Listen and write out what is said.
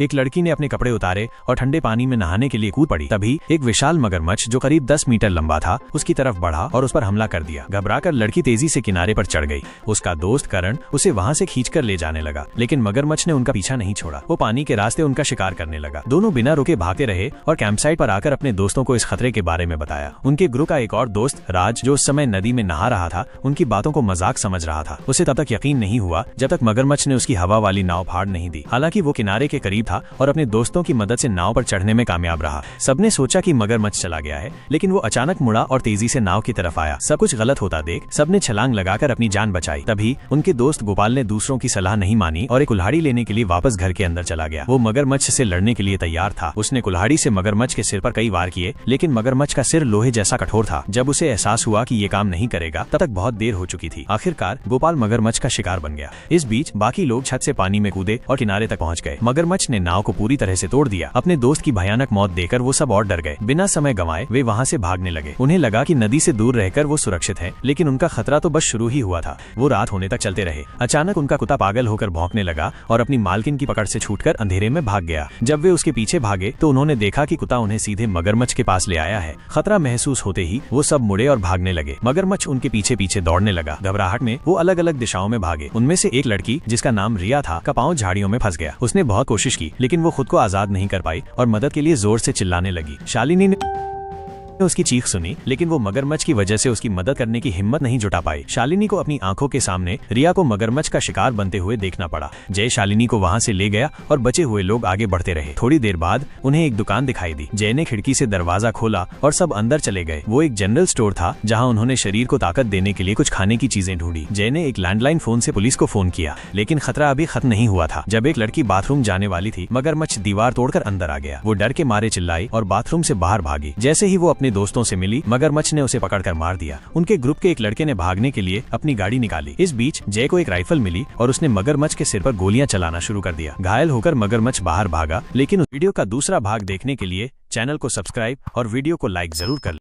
एक लड़की ने अपने कपड़े उतारे और ठंडे पानी में नहाने के लिए कूद पड़ी। तभी एक विशाल मगरमच्छ जो करीब 10 मीटर लंबा था उसकी तरफ बढ़ा और उस पर हमला कर दिया। घबराकर लड़की तेजी से किनारे पर चढ़ गई। उसका दोस्त करण उसे वहां से खींचकर ले जाने लगा, लेकिन मगरमच्छ ने उनका पीछा नहीं छोड़ा। वो पानी के रास्ते उनका शिकार करने लगा। दोनों बिना रुके भागते रहे और कैंपसाइट पर आकर अपने दोस्तों को इस खतरे के बारे में बताया। उनके ग्रुप का एक और दोस्त राज, जो उस समय नदी में नहा रहा था, उनकी बातों को मजाक समझ रहा था। उसे तब तक यकीन नहीं हुआ जब तक मगरमच्छ ने उसकी हवा वाली नाव फाड़ नहीं दी। हालांकि वो किनारे के करीब था और अपने दोस्तों की मदद से नाव पर चढ़ने में कामयाब रहा। सबने सोचा कि मगरमच्छ चला गया है, लेकिन वो अचानक मुड़ा और तेजी से नाव की तरफ आया। सब कुछ गलत होता देख सबने छलांग लगाकर अपनी जान बचाई। तभी उनके दोस्त गोपाल ने दूसरों की सलाह नहीं मानी और एक कुल्हाड़ी लेने के लिए वापस घर के अंदर चला गया। वो मगरमच्छ से लड़ने के लिए तैयार था। उसने कुल्हाड़ी से मगरमच्छ के सिर पर कई वार किए, लेकिन मगरमच्छ का सिर लोहे जैसा कठोर था। जब उसे एहसास हुआ कि ये काम नहीं करेगा, तब तक बहुत देर हो चुकी थी। आखिरकार गोपाल मगरमच्छ का शिकार बन गया। इस बीच बाकी लोग छत से पानी में कूदे और किनारे तक पहुंच गए। मगरमच्छ ने नाव को पूरी तरह से तोड़ दिया। अपने दोस्त की भयानक मौत देखकर वो सब और डर गए। बिना समय गंवाए वे वहां से भागने लगे। उन्हें लगा कि नदी से दूर रहकर वो सुरक्षित हैं, लेकिन उनका खतरा तो बस शुरू ही हुआ था। वो रात होने तक चलते रहे। अचानक उनका कुत्ता पागल होकर भौंकने लगा और अपनी मालकिन की पकड़ से छूटकर अंधेरे में भाग गया। जब वे उसके पीछे भागे तो उन्होंने देखा कि कुत्ता उन्हें सीधे मगरमच्छ के पास ले आया है। खतरा महसूस होते ही वो सब मुड़े और भागने लगे। मगरमच्छ उनके पीछे पीछे दौड़ने लगा। घबराहट में वो अलग अलग दिशाओं में भागे। उनमें से एक लड़की, जिसका नाम रिया था, का पांव झाड़ियों में फंस गया। उसने बहुत कोशिश की, लेकिन वो खुद को आजाद नहीं कर पाई और मदद के लिए जोर से चिल्लाने लगी। शालिनी ने उसकी चीख सुनी, लेकिन वो मगरमच्छ की वजह से उसकी मदद करने की हिम्मत नहीं जुटा पाई। शालिनी को अपनी आंखों के सामने रिया को मगरमच्छ का शिकार बनते हुए देखना पड़ा। जय शालिनी को वहां से ले गया और बचे हुए लोग आगे बढ़ते रहे। थोड़ी देर बाद उन्हें एक दुकान दिखाई दी। जय ने खिड़की से दरवाजा खोला और सब अंदर चले गए। वो एक जनरल स्टोर था, जहाँ उन्होंने शरीर को ताकत देने के लिए कुछ खाने की चीजें ढूंढी। जय ने एक लैंडलाइन फोन से पुलिस को फोन किया, लेकिन खतरा अभी खत्म नहीं हुआ था। जब एक लड़की बाथरूम जाने वाली थी, मगरमच्छ दीवार तोड़कर अंदर आ गया। वो डर के मारे चिल्लाई और बाथरूम से बाहर भागी। जैसे ही वो अपने दोस्तों से मिली, मगरमच्छ ने उसे पकड़कर मार दिया। उनके ग्रुप के एक लड़के ने भागने के लिए अपनी गाड़ी निकाली। इस बीच जय को एक राइफल मिली और उसने मगरमच्छ के सिर पर गोलियां चलाना शुरू कर दिया। घायल होकर मगरमच्छ बाहर भागा, लेकिन वीडियो का दूसरा भाग देखने के लिए चैनल को सब्सक्राइब और वीडियो को लाइक जरूर कर लें।